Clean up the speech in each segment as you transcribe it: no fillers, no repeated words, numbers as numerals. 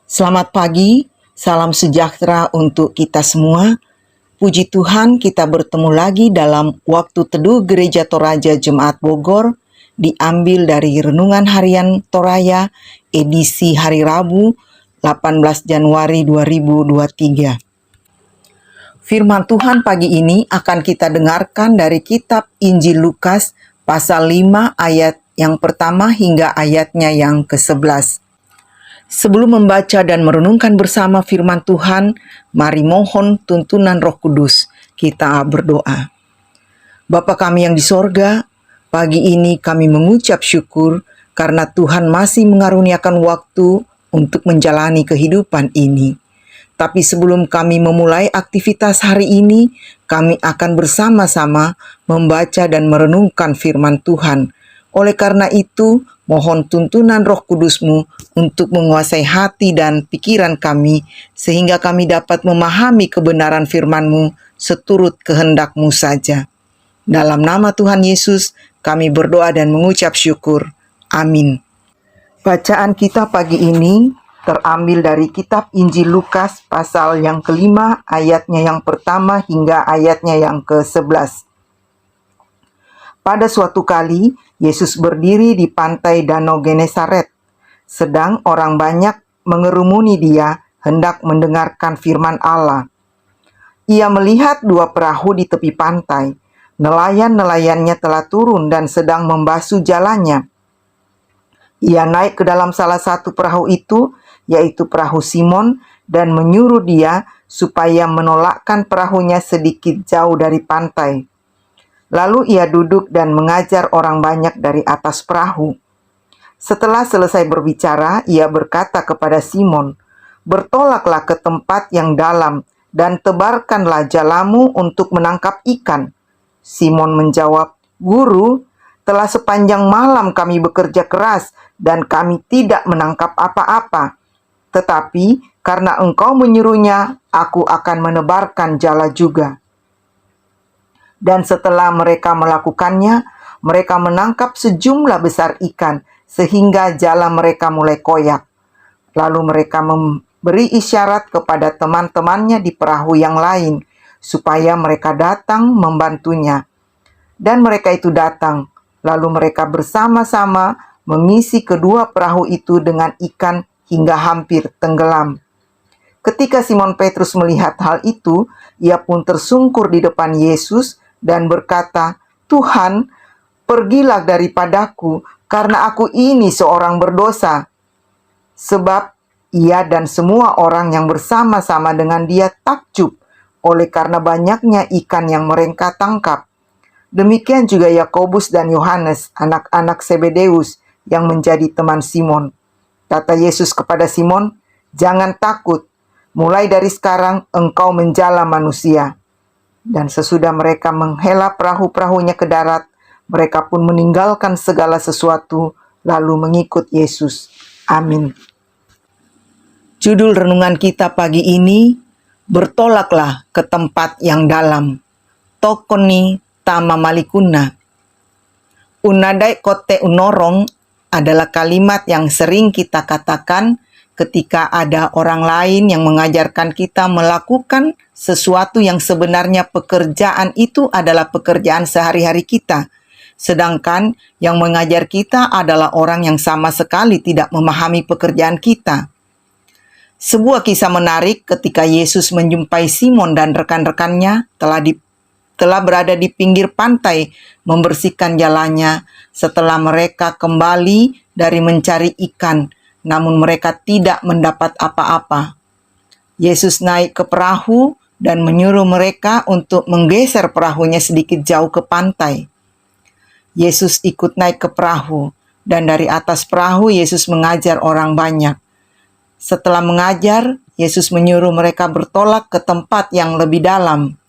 Selamat pagi, salam sejahtera untuk kita semua. Puji Tuhan, kita bertemu lagi dalam waktu teduh Gereja Toraja Jemaat Bogor, diambil dari Renungan Harian Toraya, edisi hari Rabu, 18 Januari 2023. Firman Tuhan pagi ini akan kita dengarkan dari kitab Injil Lukas, pasal 5 ayat yang pertama hingga ayatnya yang ke-11. Sebelum membaca dan merenungkan bersama firman Tuhan, mari mohon tuntunan Roh Kudus. Kita berdoa. Bapa kami yang di sorga, pagi ini kami mengucap syukur karena Tuhan masih mengaruniakan waktu untuk menjalani kehidupan ini. Tapi sebelum kami memulai aktivitas hari ini, kami akan bersama-sama membaca dan merenungkan firman Tuhan. Oleh karena itu, mohon tuntunan Roh Kudus-Mu untuk menguasai hati dan pikiran kami, sehingga kami dapat memahami kebenaran firman-Mu seturut kehendak-Mu saja. Dalam nama Tuhan Yesus, kami berdoa dan mengucap syukur. Amin. Bacaan kita pagi ini terambil dari kitab Injil Lukas pasal yang kelima, ayatnya yang pertama hingga ayatnya yang ke-11. Pada suatu kali, Yesus berdiri di pantai Danau Genesaret. Sedang orang banyak mengerumuni dia hendak mendengarkan firman Allah. Ia melihat dua perahu di tepi pantai. Nelayan-nelayannya telah turun dan sedang membasuh jalannya. Ia naik ke dalam salah satu perahu itu, yaitu perahu Simon, dan menyuruh dia supaya menolakkan perahunya sedikit jauh dari pantai. Lalu ia duduk dan mengajar orang banyak dari atas perahu. Setelah selesai berbicara, ia berkata kepada Simon, "Bertolaklah ke tempat yang dalam dan tebarkanlah jalamu untuk menangkap ikan." Simon menjawab, "Guru, telah sepanjang malam kami bekerja keras dan kami tidak menangkap apa-apa. Tetapi karena Engkau menyuruhnya, aku akan menebarkan jala juga." Dan setelah mereka melakukannya, mereka menangkap sejumlah besar ikan, sehingga jala mereka mulai koyak. Lalu mereka memberi isyarat kepada teman-temannya di perahu yang lain, supaya mereka datang membantunya. Dan mereka itu datang, lalu mereka bersama-sama mengisi kedua perahu itu dengan ikan hingga hampir tenggelam. Ketika Simon Petrus melihat hal itu, ia pun tersungkur di depan Yesus dan berkata, "Tuhan, pergilah daripadaku, karena aku ini seorang berdosa." Sebab ia dan semua orang yang bersama-sama dengan dia takjub oleh karena banyaknya ikan yang mereka tangkap. Demikian juga Yakobus dan Yohanes, anak-anak Zebedeus, yang menjadi teman Simon. Kata Yesus kepada Simon, "Jangan takut, mulai dari sekarang engkau menjala manusia." Dan sesudah mereka menghela perahu-perahunya ke darat, mereka pun meninggalkan segala sesuatu, lalu mengikut Yesus. Amin. Judul renungan kita pagi ini, bertolaklah ke tempat yang dalam. Tokoni tama malikuna. Unadai kote unorong adalah kalimat yang sering kita katakan ketika ada orang lain yang mengajarkan kita melakukan sesuatu yang sebenarnya pekerjaan itu adalah pekerjaan sehari-hari kita. Sedangkan yang mengajar kita adalah orang yang sama sekali tidak memahami pekerjaan kita. Sebuah kisah menarik ketika Yesus menjumpai Simon dan rekan-rekannya telah berada di pinggir pantai membersihkan jalannya setelah mereka kembali dari mencari ikan. Namun mereka tidak mendapat apa-apa. Yesus naik ke perahu dan menyuruh mereka untuk menggeser perahunya sedikit jauh ke pantai. Yesus ikut naik ke perahu, dan dari atas perahu Yesus mengajar orang banyak. Setelah mengajar, Yesus menyuruh mereka bertolak ke tempat yang lebih dalam.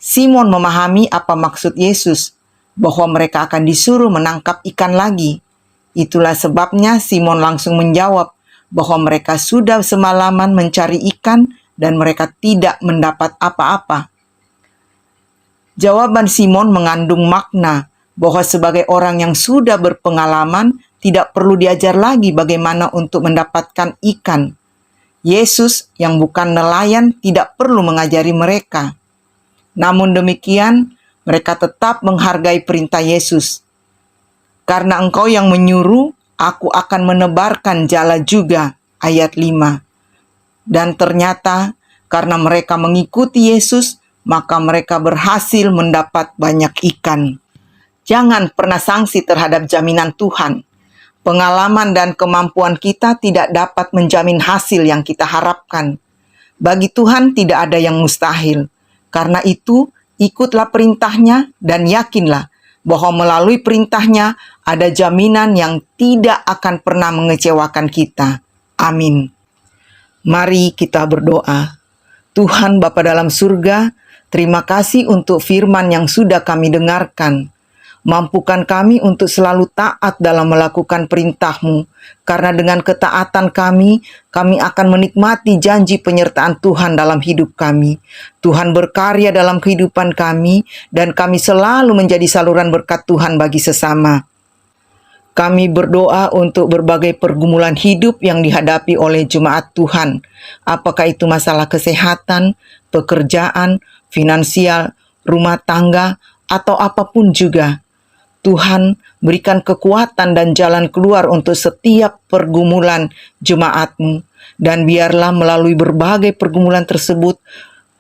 Simon memahami apa maksud Yesus, bahwa mereka akan disuruh menangkap ikan lagi. Itulah sebabnya Simon langsung menjawab bahwa mereka sudah semalaman mencari ikan dan mereka tidak mendapat apa-apa. Jawaban Simon mengandung makna bahwa sebagai orang yang sudah berpengalaman tidak perlu diajar lagi bagaimana untuk mendapatkan ikan. Yesus yang bukan nelayan tidak perlu mengajari mereka. Namun demikian, mereka tetap menghargai perintah Yesus. Karena engkau yang menyuruh, aku akan menebarkan jala juga. Ayat 5. Dan ternyata karena mereka mengikuti Yesus, maka mereka berhasil mendapat banyak ikan. Jangan pernah sangsi terhadap jaminan Tuhan. Pengalaman dan kemampuan kita tidak dapat menjamin hasil yang kita harapkan. Bagi Tuhan tidak ada yang mustahil. Karena itu, ikutlah perintahnya dan yakinlah bahwa melalui perintahnya ada jaminan yang tidak akan pernah mengecewakan kita. Amin. Mari kita berdoa. Tuhan Bapa dalam surga, terima kasih untuk firman yang sudah kami dengarkan. Mampukan kami untuk selalu taat dalam melakukan perintah-Mu, karena dengan ketaatan kami akan menikmati janji penyertaan Tuhan dalam hidup kami. Tuhan berkarya dalam kehidupan kami, dan kami selalu menjadi saluran berkat Tuhan bagi sesama. Kami berdoa untuk berbagai pergumulan hidup yang dihadapi oleh jemaat Tuhan, apakah itu masalah kesehatan, pekerjaan, finansial, rumah tangga, atau apapun juga. Tuhan, berikan kekuatan dan jalan keluar untuk setiap pergumulan jemaat-Mu. Dan biarlah melalui berbagai pergumulan tersebut,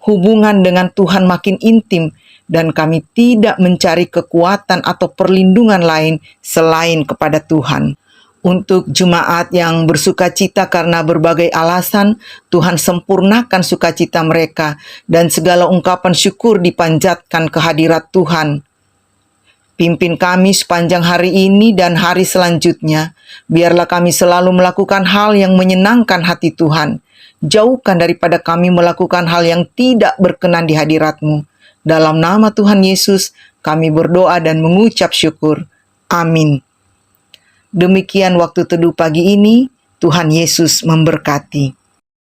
hubungan dengan Tuhan makin intim, dan kami tidak mencari kekuatan atau perlindungan lain selain kepada Tuhan. Untuk jemaat yang bersukacita karena berbagai alasan, Tuhan sempurnakan sukacita mereka, dan segala ungkapan syukur dipanjatkan kehadirat Tuhan. Pimpin kami sepanjang hari ini dan hari selanjutnya. Biarlah kami selalu melakukan hal yang menyenangkan hati Tuhan. Jauhkan daripada kami melakukan hal yang tidak berkenan di hadirat-Mu. Dalam nama Tuhan Yesus, kami berdoa dan mengucap syukur. Amin. Demikian waktu teduh pagi ini. Tuhan Yesus memberkati.